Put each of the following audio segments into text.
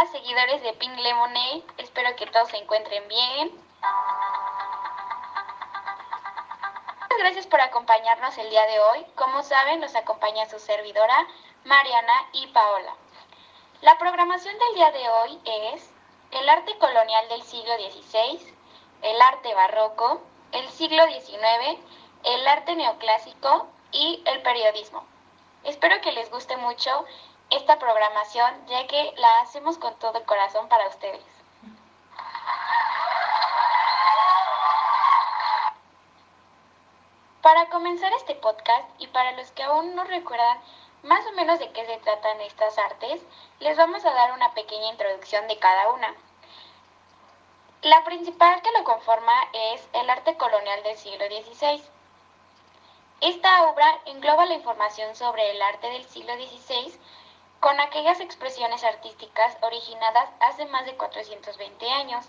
Hola seguidores de Pink Lemonade, espero que todos se encuentren bien. Muchas gracias por acompañarnos el día de hoy. Como saben, nos acompaña su servidora Mariana y Paola. La programación del día de hoy es el arte colonial del siglo XVI, el arte barroco, el siglo XIX, el arte neoclásico y el periodismo. Espero que les guste mucho esta programación, ya que la hacemos con todo el corazón para ustedes. Para comenzar este podcast, y para los que aún no recuerdan más o menos de qué se tratan estas artes, les vamos a dar una pequeña introducción de cada una. La principal que lo conforma es el arte colonial del siglo XVI. Esta obra engloba la información sobre el arte del siglo XVI con aquellas expresiones artísticas originadas hace más de 420 años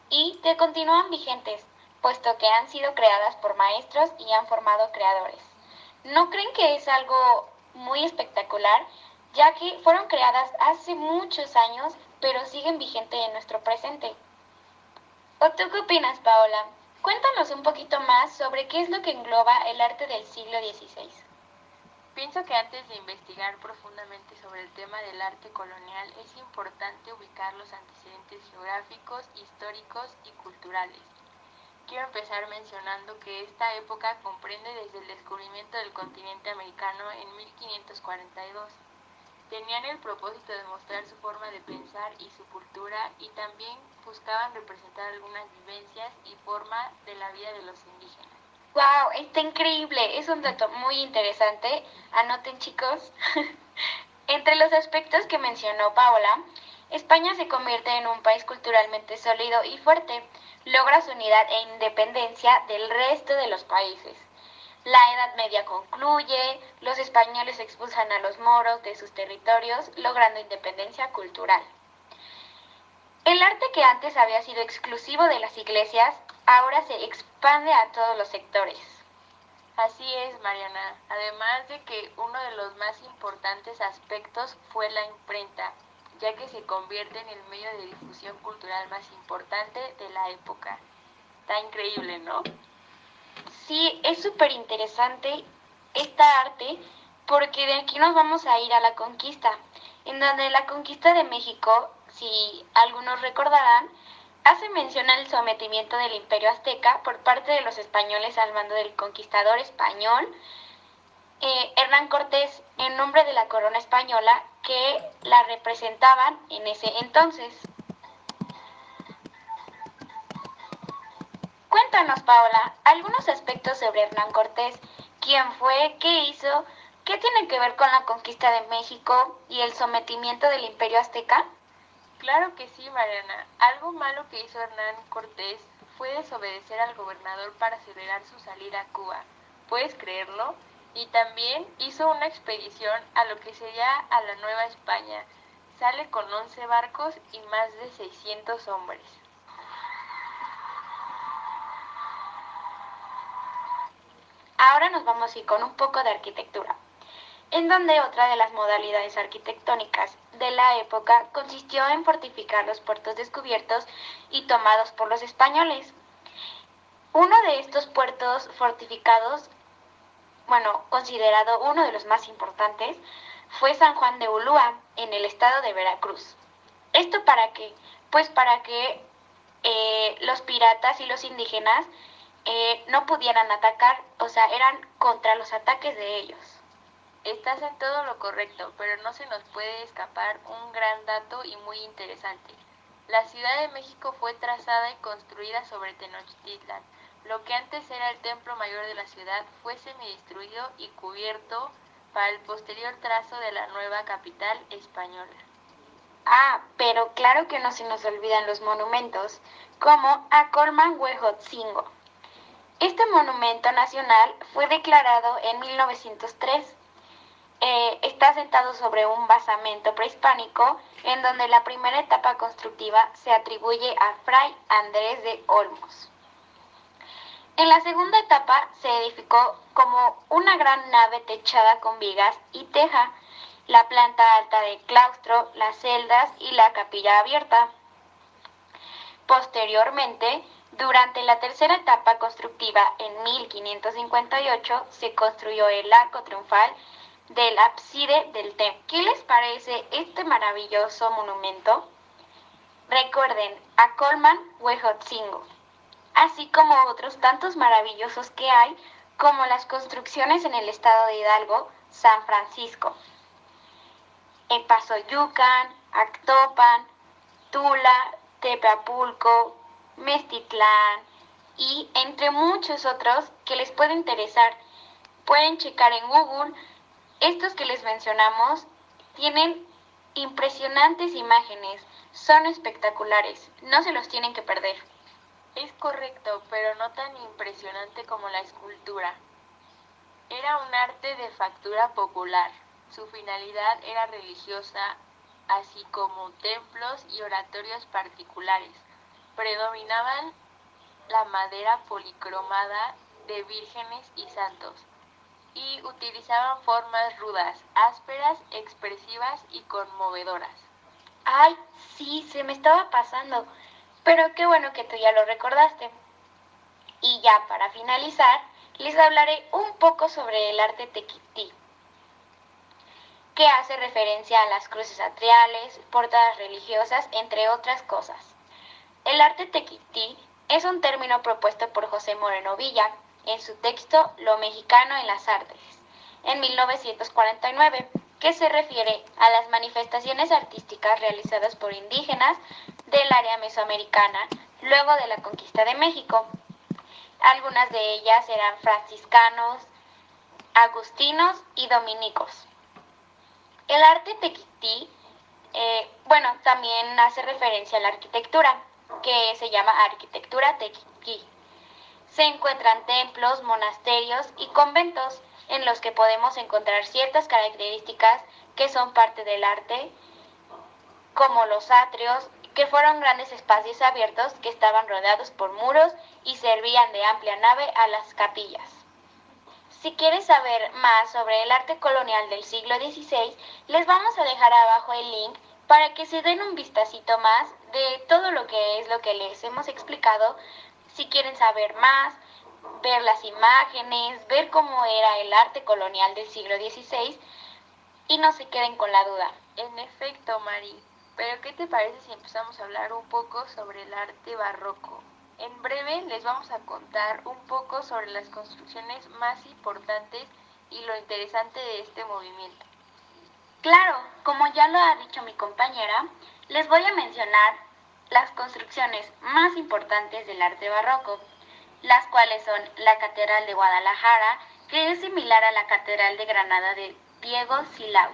y que continúan vigentes, puesto que han sido creadas por maestros y han formado creadores. ¿No creen que es algo muy espectacular, ya que fueron creadas hace muchos años, pero siguen vigentes en nuestro presente? ¿O tú qué opinas, Paola? Cuéntanos un poquito más sobre qué es lo que engloba el arte del siglo XVI. Pienso que antes de investigar profundamente sobre el tema del arte colonial es importante ubicar los antecedentes geográficos, históricos y culturales. Quiero empezar mencionando que esta época comprende desde el descubrimiento del continente americano en 1542. Tenían el propósito de mostrar su forma de pensar y su cultura, y también buscaban representar algunas vivencias y forma de la vida de los indígenas. ¡Wow! Está increíble. Es un dato muy interesante. Anoten, chicos. Entre los aspectos que mencionó Paola, España se convierte en un país culturalmente sólido y fuerte. Logra su unidad e independencia del resto de los países. La Edad Media concluye, los españoles expulsan a los moros de sus territorios, logrando independencia cultural. El arte que antes había sido exclusivo de las iglesias, ahora se expande a todos los sectores. Así es, Mariana. Además de que uno de los más importantes aspectos fue la imprenta, ya que se convierte en el medio de difusión cultural más importante de la época. Está increíble, ¿no? Sí, es súper interesante esta arte porque de aquí nos vamos a ir a la conquista, en donde la conquista de México, si algunos recordarán, hace mención al sometimiento del Imperio Azteca por parte de los españoles al mando del conquistador español Hernán Cortés en nombre de la corona española que la representaban en ese entonces. Cuéntanos, Paola, algunos aspectos sobre Hernán Cortés. ¿Quién fue? ¿Qué hizo? ¿Qué tiene que ver con la conquista de México y el sometimiento del Imperio Azteca? Claro que sí, Mariana. Algo malo que hizo Hernán Cortés fue desobedecer al gobernador para acelerar su salida a Cuba. ¿Puedes creerlo? Y también hizo una expedición a lo que sería a la Nueva España. Sale con 11 barcos y más de 600 hombres. Ahora nos vamos a ir con un poco de arquitectura, en donde otra de las modalidades arquitectónicas de la época consistió en fortificar los puertos descubiertos y tomados por los españoles. Uno de estos puertos fortificados, considerado uno de los más importantes, fue San Juan de Ulúa, en el estado de Veracruz. ¿Esto para qué? Pues para que los piratas y los indígenas no pudieran atacar, o sea, eran contra los ataques de ellos. Estás en todo lo correcto, pero no se nos puede escapar un gran dato y muy interesante. La Ciudad de México fue trazada y construida sobre Tenochtitlan. Lo que antes era el templo mayor de la ciudad fue semidestruido y cubierto para el posterior trazo de la nueva capital española. Ah, pero claro que no se nos olvidan los monumentos, como Acolman-Huejotzingo. Este monumento nacional fue declarado en 1903. Está sentado sobre un basamento prehispánico en donde la primera etapa constructiva se atribuye a Fray Andrés de Olmos. En la segunda etapa se edificó como una gran nave techada con vigas y teja, la planta alta del claustro, las celdas y la capilla abierta. Posteriormente, durante la tercera etapa constructiva en 1558 se construyó el arco triunfal del ábside del templo. ¿Qué les parece este maravilloso monumento? Recuerden a Colman Huejotzingo, así como otros tantos maravillosos que hay, como las construcciones en el estado de Hidalgo, San Francisco, Epazoyucan, Actopan, Tula, Tepapulco, Mestitlán y entre muchos otros que les puede interesar. Pueden checar en Google. Estos que les mencionamos tienen impresionantes imágenes, son espectaculares, no se los tienen que perder. Es correcto, pero no tan impresionante como la escultura. Era un arte de factura popular. Su finalidad era religiosa, así como templos y oratorios particulares. Predominaban la madera policromada de vírgenes y santos, y utilizaban formas rudas, ásperas, expresivas y conmovedoras. Ay, sí, se me estaba pasando, pero qué bueno que tú ya lo recordaste. Y ya para finalizar, les hablaré un poco sobre el arte tequití, que hace referencia a las cruces atriales, portadas religiosas, entre otras cosas. El arte tequití es un término propuesto por José Moreno Villa en su texto Lo mexicano en las artes, en 1949, que se refiere a las manifestaciones artísticas realizadas por indígenas del área mesoamericana luego de la conquista de México. Algunas de ellas eran franciscanos, agustinos y dominicos. El arte tequití, también hace referencia a la arquitectura, que se llama arquitectura tequití. Se encuentran templos, monasterios y conventos en los que podemos encontrar ciertas características que son parte del arte, como los atrios, que fueron grandes espacios abiertos que estaban rodeados por muros y servían de amplia nave a las capillas. Si quieres saber más sobre el arte colonial del siglo XVI, les vamos a dejar abajo el link para que se den un vistacito más de todo lo que les hemos explicado. Si quieren saber más, ver las imágenes, ver cómo era el arte colonial del siglo XVI y no se queden con la duda. En efecto, Mari, pero ¿qué te parece si empezamos a hablar un poco sobre el arte barroco? En breve les vamos a contar un poco sobre las construcciones más importantes y lo interesante de este movimiento. Claro, como ya lo ha dicho mi compañera, les voy a mencionar las construcciones más importantes del arte barroco, las cuales son la Catedral de Guadalajara, que es similar a la Catedral de Granada de Diego Silao,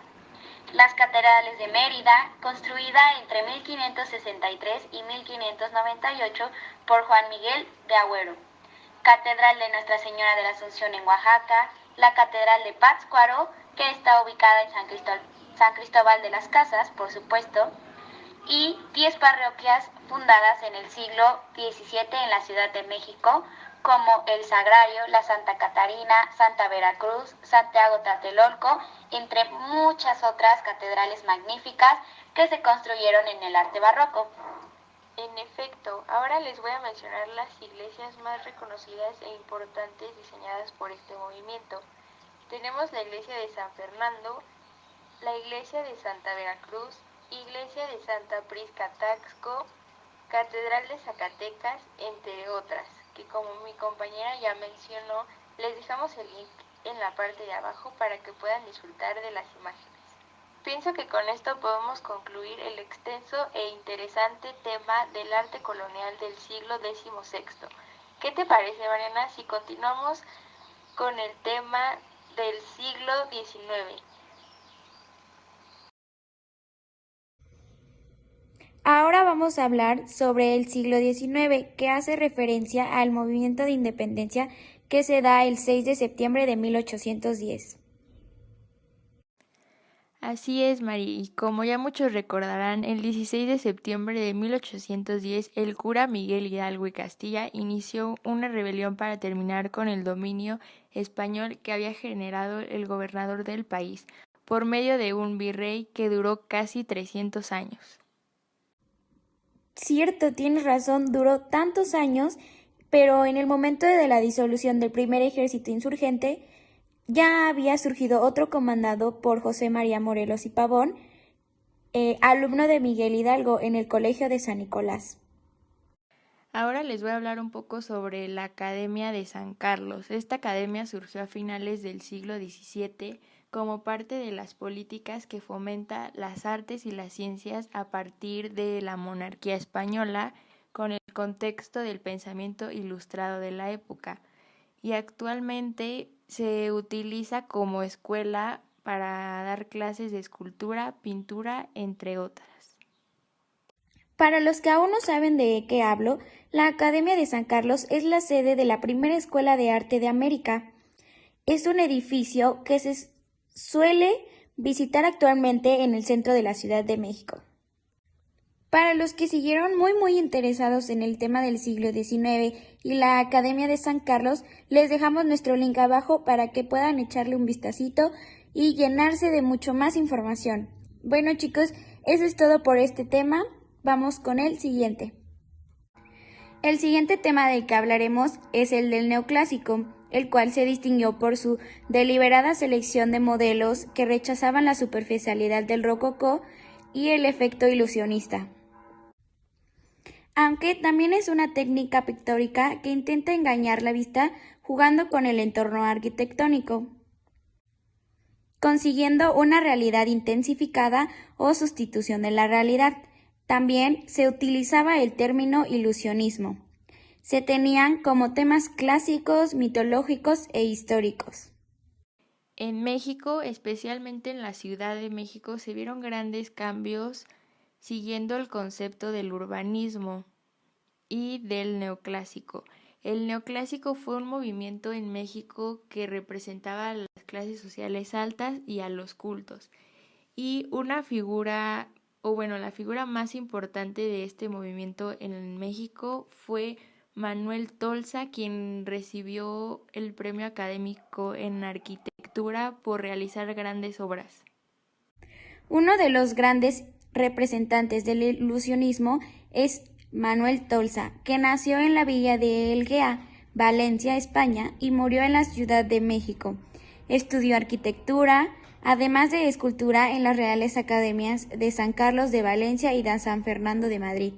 las catedrales de Mérida, construida entre 1563 y 1598 por Juan Miguel de Agüero, Catedral de Nuestra Señora de la Asunción en Oaxaca, la Catedral de Pátzcuaro, que está ubicada en San Cristóbal de las Casas, por supuesto, y 10 parroquias fundadas en el siglo XVII en la Ciudad de México, como el Sagrario, la Santa Catarina, Santa Veracruz, Santiago Tlatelolco, entre muchas otras catedrales magníficas que se construyeron en el arte barroco. En efecto, ahora les voy a mencionar las iglesias más reconocidas e importantes diseñadas por este movimiento. Tenemos la iglesia de San Fernando, la iglesia de Santa Veracruz, iglesia de Santa Prisca Taxco, Catedral de Zacatecas, entre otras, que como mi compañera ya mencionó, les dejamos el link en la parte de abajo para que puedan disfrutar de las imágenes. Pienso que con esto podemos concluir el extenso e interesante tema del arte colonial del siglo XVI. ¿Qué te parece, Mariana, si continuamos con el tema del siglo XIX? Ahora vamos a hablar sobre el siglo XIX, que hace referencia al movimiento de independencia que se da el 6 de septiembre de 1810. Así es, Mari, y como ya muchos recordarán, el 16 de septiembre de 1810 el cura Miguel Hidalgo y Castilla inició una rebelión para terminar con el dominio español que había generado el gobernador del país, por medio de un virrey que duró casi 300 años. Cierto, tienes razón, duró tantos años, pero en el momento de la disolución del primer ejército insurgente, ya había surgido otro comandado por José María Morelos y Pavón, alumno de Miguel Hidalgo en el Colegio de San Nicolás. Ahora les voy a hablar un poco sobre la Academia de San Carlos. Esta academia surgió a finales del siglo XVII como parte de las políticas que fomenta las artes y las ciencias a partir de la monarquía española con el contexto del pensamiento ilustrado de la época. Y actualmente se utiliza como escuela para dar clases de escultura, pintura, entre otras. Para los que aún no saben de qué hablo, la Academia de San Carlos es la sede de la primera Escuela de Arte de América. Es un edificio que se suele visitar actualmente en el centro de la Ciudad de México. Para los que siguieron muy interesados en el tema del siglo XIX y la Academia de San Carlos, les dejamos nuestro link abajo para que puedan echarle un vistacito y llenarse de mucho más información. Bueno chicos, eso es todo por este tema. Vamos con el siguiente. El siguiente tema del que hablaremos es el del neoclásico, el cual se distinguió por su deliberada selección de modelos que rechazaban la superficialidad del rococó y el efecto ilusionista. Aunque también es una técnica pictórica que intenta engañar la vista jugando con el entorno arquitectónico, consiguiendo una realidad intensificada o sustitución de la realidad. También se utilizaba el término ilusionismo. Se tenían como temas clásicos, mitológicos e históricos. En México, especialmente en la Ciudad de México, se vieron grandes cambios siguiendo el concepto del urbanismo y del neoclásico. El neoclásico fue un movimiento en México que representaba a las clases sociales altas y a los cultos. Y la figura más importante de este movimiento en México fue Manuel Tolsa, quien recibió el premio académico en arquitectura por realizar grandes obras. Uno de los grandes representantes del ilusionismo es Manuel Tolsa, que nació en la villa de Elguea, Valencia, España, y murió en la Ciudad de México. Estudió arquitectura, además de escultura en las Reales Academias de San Carlos de Valencia y de San Fernando de Madrid.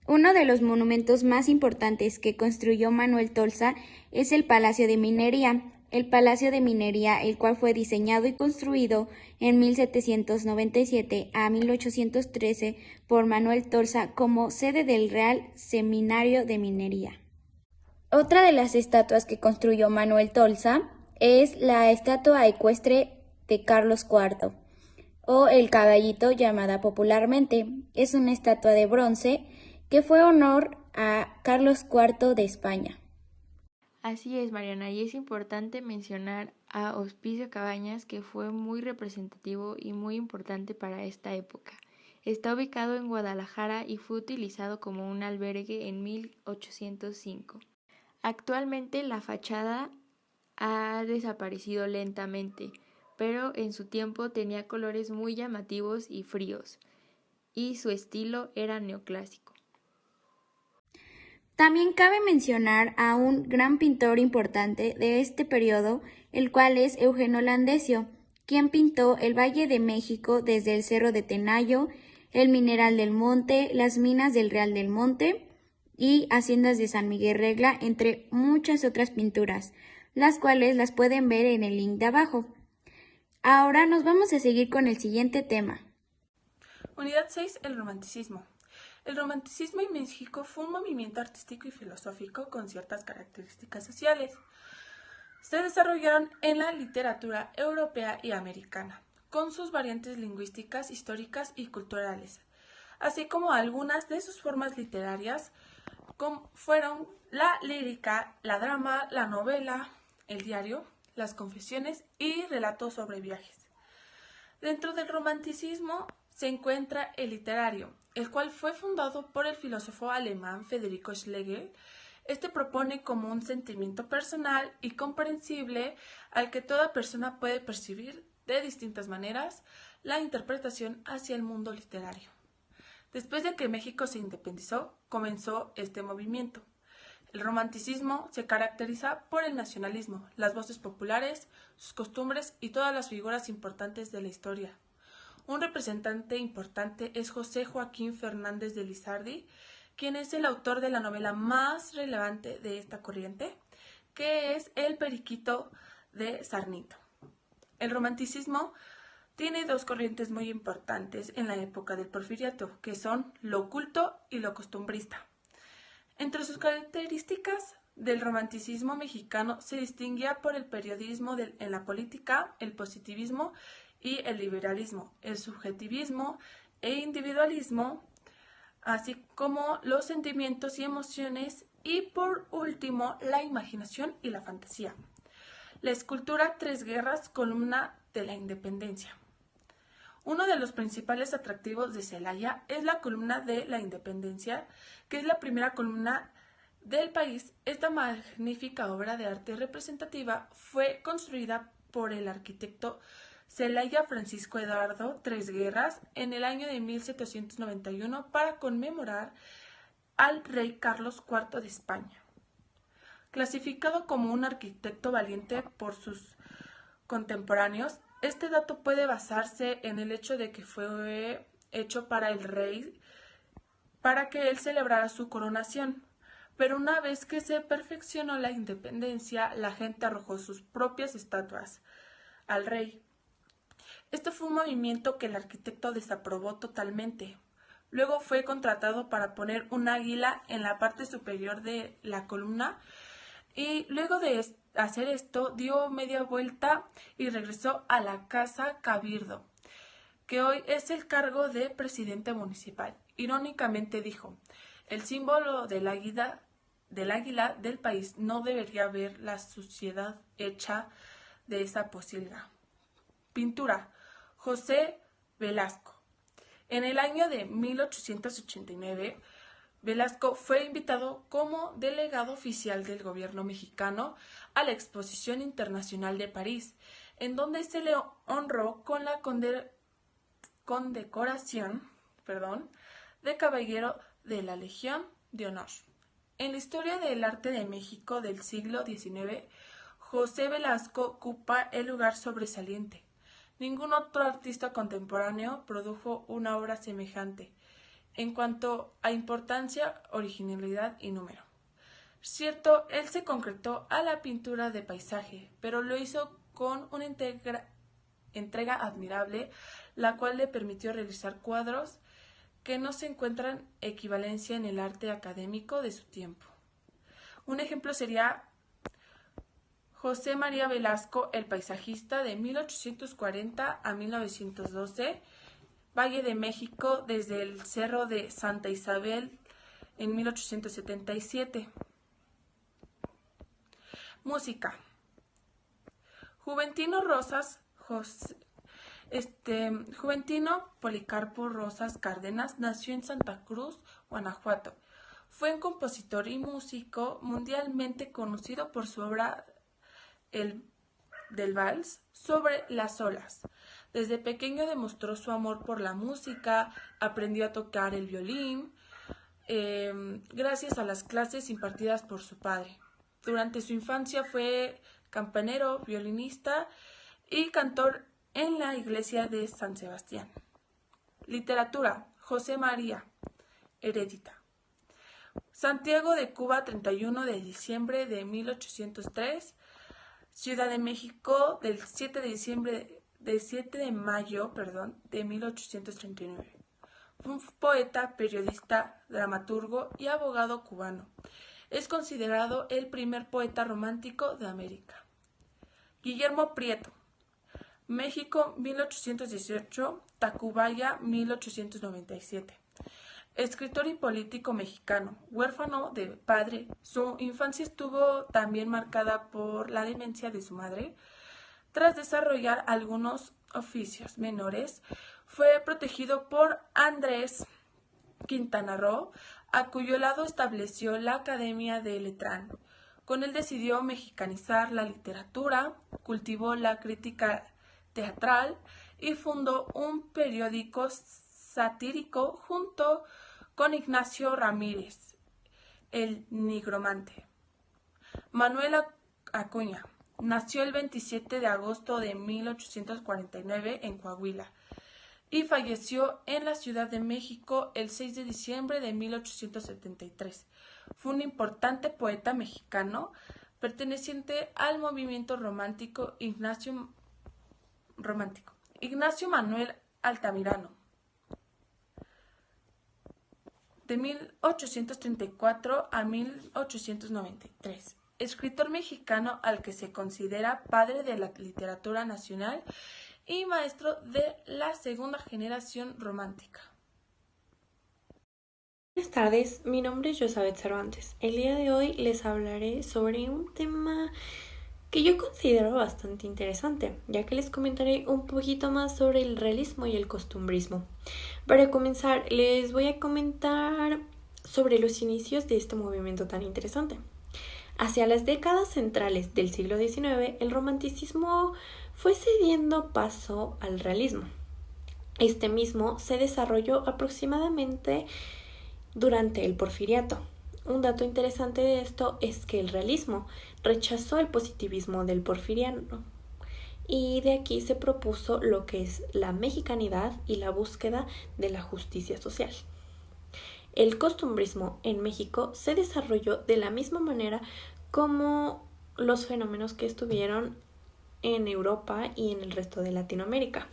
Uno de los monumentos más importantes que construyó Manuel Tolsa es el Palacio de Minería. El Palacio de Minería, el cual fue diseñado y construido en 1797 a 1813 por Manuel Tolsa como sede del Real Seminario de Minería. Otra de las estatuas que construyó Manuel Tolsa es la estatua ecuestre de Carlos IV, o el caballito llamada popularmente. Es una estatua de bronce que fue honor a Carlos IV de España. Así es, Mariana, y es importante mencionar a Hospicio Cabañas, que fue muy representativo y muy importante para esta época. Está ubicado en Guadalajara y fue utilizado como un albergue en 1805. Actualmente la fachada ha desaparecido lentamente, pero en su tiempo tenía colores muy llamativos y fríos, y su estilo era neoclásico. También cabe mencionar a un gran pintor importante de este periodo, el cual es Eugenio Landesio, quien pintó el Valle de México desde el Cerro de Tenayo, el Mineral del Monte, las minas del Real del Monte y haciendas de San Miguel Regla, entre muchas otras pinturas, las cuales las pueden ver en el link de abajo. Ahora nos vamos a seguir con el siguiente tema. Unidad 6. El romanticismo. El romanticismo en México fue un movimiento artístico y filosófico con ciertas características sociales. Se desarrollaron en la literatura europea y americana, con sus variantes lingüísticas, históricas y culturales, así como algunas de sus formas literarias, como fueron la lírica, la drama, la novela, el diario, las confesiones y relatos sobre viajes. Dentro del romanticismo se encuentra el literario, el cual fue fundado por el filósofo alemán Federico Schlegel Este propone como un sentimiento personal y comprensible al que toda persona puede percibir de distintas maneras la interpretación hacia el mundo literario. Después de que México se independizó, comenzó este movimiento. El romanticismo se caracteriza por el nacionalismo, las voces populares, sus costumbres y todas las figuras importantes de la historia. Un representante importante es José Joaquín Fernández de Lizardi, quien es el autor de la novela más relevante de esta corriente, que es El Periquito de Sarnito. El romanticismo tiene dos corrientes muy importantes en la época del Porfiriato, que son lo oculto y lo costumbrista. Entre sus características del romanticismo mexicano se distinguía por el periodismo en la política, el positivismo y el liberalismo, el subjetivismo e individualismo, así como los sentimientos y emociones y, por último, la imaginación y la fantasía. La escultura Tres Guerras, columna de la Independencia. Uno de los principales atractivos de Celaya es la columna de la Independencia, que es la primera columna del país. Esta magnífica obra de arte representativa fue construida por el arquitecto Celaya Francisco Eduardo Tres Guerras en el año de 1791 para conmemorar al rey Carlos IV de España. Clasificado como un arquitecto valiente por sus contemporáneos, este dato puede basarse en el hecho de que fue hecho para el rey, para que él celebrara su coronación. Pero una vez que se perfeccionó la independencia, la gente arrojó sus propias estatuas al rey. Este fue un movimiento que el arquitecto desaprobó totalmente. Luego fue contratado para poner un águila en la parte superior de la columna y luego de hacer esto dio media vuelta y regresó a la Casa Cabildo, que hoy es el cargo de presidente municipal. Irónicamente dijo: el símbolo del águila del país no debería ver la suciedad hecha de esa posilga. Pintura: José Velasco. En el año de 1889, Velasco fue invitado como delegado oficial del gobierno mexicano a la Exposición Internacional de París, en donde se le honró con la condecoración de Caballero de la Legión de Honor. En la historia del arte de México del siglo XIX, José Velasco ocupa el lugar sobresaliente. Ningún otro artista contemporáneo produjo una obra semejante en cuanto a importancia, originalidad y número. Cierto, él se concretó a la pintura de paisaje, pero lo hizo con una entrega admirable, la cual le permitió realizar cuadros que no se encuentran equivalencia en el arte académico de su tiempo. Un ejemplo sería José María Velasco, el paisajista, de 1840 a 1912, Valle de México, desde el Cerro de Santa Isabel en 1877. Música. Juventino Policarpo Rosas Cárdenas nació en Santa Cruz, Guanajuato. Fue un compositor y músico mundialmente conocido por su obra del vals sobre las olas. Desde pequeño demostró su amor por la música, aprendió a tocar el violín gracias a las clases impartidas por su padre. Durante su infancia fue campanero, violinista y cantor en la iglesia de San Sebastián. Literatura: José María Herédita. Santiago de Cuba, 31 de diciembre de 1803. Ciudad de México, del 7 de mayo de 1839. Fue un poeta, periodista, dramaturgo y abogado cubano. Es considerado el primer poeta romántico de América. Guillermo Prieto. México, 1818, Tacubaya, 1897. Escritor y político mexicano, huérfano de padre, su infancia estuvo también marcada por la demencia de su madre. Tras desarrollar algunos oficios menores, fue protegido por Andrés Quintana Roo a cuyo lado estableció la Academia de Letrán. Con él decidió mexicanizar la literatura, cultivó la crítica teatral y fundó un periódico satírico junto con Ignacio Ramírez, el nigromante. Manuel Acuña nació el 27 de agosto de 1849 en Coahuila y falleció en la Ciudad de México el 6 de diciembre de 1873. Fue un importante poeta mexicano perteneciente al movimiento romántico Ignacio Manuel Altamirano, de 1834 a 1893, escritor mexicano al que se considera padre de la literatura nacional y maestro de la segunda generación romántica. Buenas tardes, mi nombre es Josabeth Cervantes. El día de hoy les hablaré sobre un tema que yo considero bastante interesante, ya que les comentaré un poquito más sobre el realismo y el costumbrismo. Para comenzar, les voy a comentar sobre los inicios de este movimiento tan interesante. Hacia las décadas centrales del siglo XIX, el romanticismo fue cediendo paso al realismo. Este mismo se desarrolló aproximadamente durante el Porfiriato. Un dato interesante de esto es que el realismo rechazó el positivismo del porfiriano y de aquí se propuso lo que es la mexicanidad y la búsqueda de la justicia social. El costumbrismo en México se desarrolló de la misma manera como los fenómenos que estuvieron en Europa y en el resto de Latinoamérica.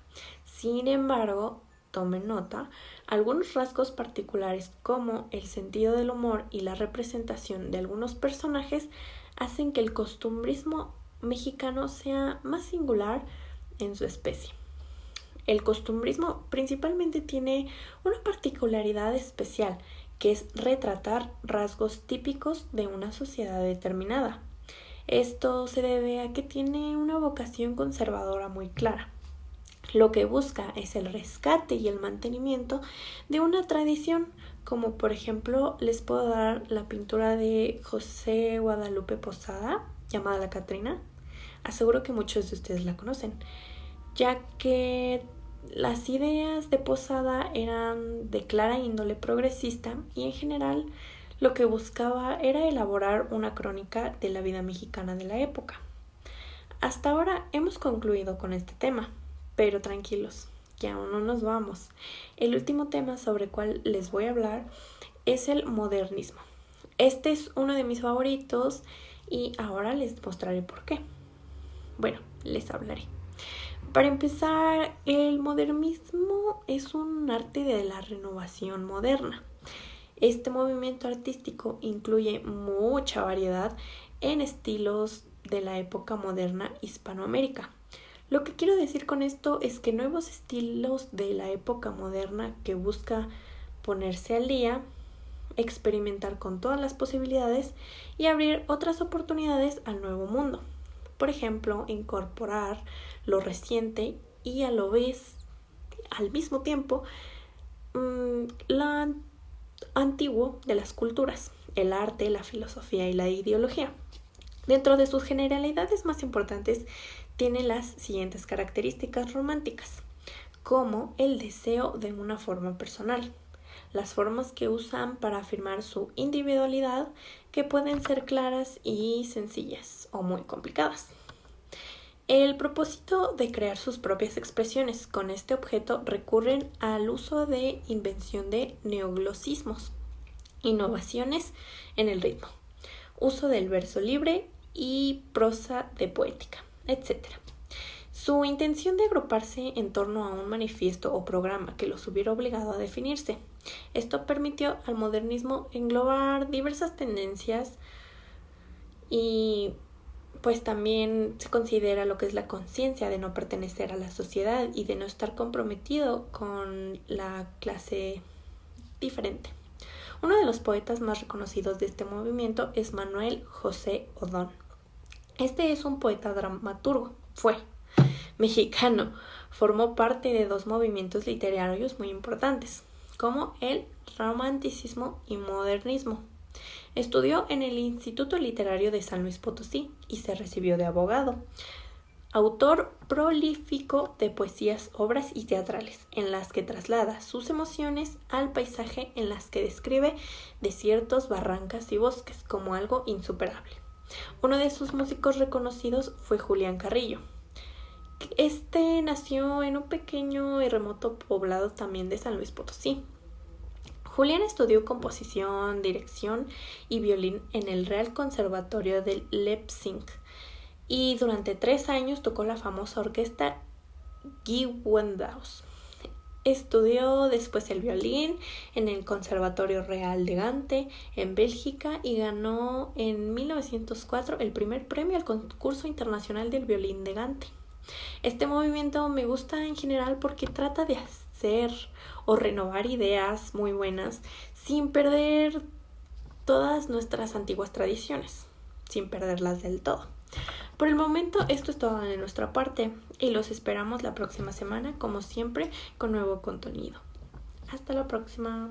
Sin embargo, tomen nota, algunos rasgos particulares como el sentido del humor y la representación de algunos personajes hacen que el costumbrismo mexicano sea más singular en su especie. El costumbrismo principalmente tiene una particularidad especial, que es retratar rasgos típicos de una sociedad determinada. Esto se debe a que tiene una vocación conservadora muy clara. Lo que busca es el rescate y el mantenimiento de una tradición, como por ejemplo les puedo dar la pintura de José Guadalupe Posada, llamada La Catrina. Aseguro que muchos de ustedes la conocen, ya que las ideas de Posada eran de clara índole progresista y en general lo que buscaba era elaborar una crónica de la vida mexicana de la época. Hasta ahora hemos concluido con este tema. Pero tranquilos, que aún no nos vamos. El último tema sobre el cual les voy a hablar es el modernismo. Este es uno de mis favoritos y ahora les mostraré por qué. Bueno, les hablaré. Para empezar, el modernismo es un arte de la renovación moderna. Este movimiento artístico incluye mucha variedad en estilos de la época moderna Hispanoamérica. Lo que quiero decir con esto es que nuevos estilos de la época moderna que busca ponerse al día, experimentar con todas las posibilidades y abrir otras oportunidades al nuevo mundo. Por ejemplo, incorporar lo reciente y a lo vez, al mismo tiempo, lo antiguo de las culturas, el arte, la filosofía y la ideología. Dentro de sus generalidades más importantes, tiene las siguientes características románticas, como el deseo de una forma personal, las formas que usan para afirmar su individualidad, que pueden ser claras y sencillas o muy complicadas. El propósito de crear sus propias expresiones con este objeto recurren al uso de invención de neoglosismos, innovaciones en el ritmo, uso del verso libre y prosa de poética, etc. Su intención de agruparse en torno a un manifiesto o programa que los hubiera obligado a definirse. Esto permitió al modernismo englobar diversas tendencias y pues también se considera lo que es la conciencia de no pertenecer a la sociedad y de no estar comprometido con la clase diferente. Uno de los poetas más reconocidos de este movimiento es Manuel José Odón. Este es un poeta dramaturgo, fue mexicano, formó parte de dos movimientos literarios muy importantes, como el romanticismo y modernismo. Estudió en el Instituto Literario de San Luis Potosí y se recibió de abogado. Autor prolífico de poesías, obras y teatrales, en las que traslada sus emociones al paisaje, en las que describe desiertos, barrancas y bosques como algo insuperable. Uno de sus músicos reconocidos fue Julián Carrillo. Este nació en un pequeño y remoto poblado también de San Luis Potosí. Julián estudió composición, dirección y violín en el Real Conservatorio de Leipzig y durante 3 años tocó la famosa orquesta Gewandhaus. Estudió después el violín en el Conservatorio Real de Gante en Bélgica y ganó en 1904 el primer premio al concurso internacional del violín de Gante. Este movimiento me gusta en general porque trata de hacer o renovar ideas muy buenas sin perder todas nuestras antiguas tradiciones, sin perderlas del todo. Por el momento esto es todo de nuestra parte y los esperamos la próxima semana, como siempre, con nuevo contenido. Hasta la próxima.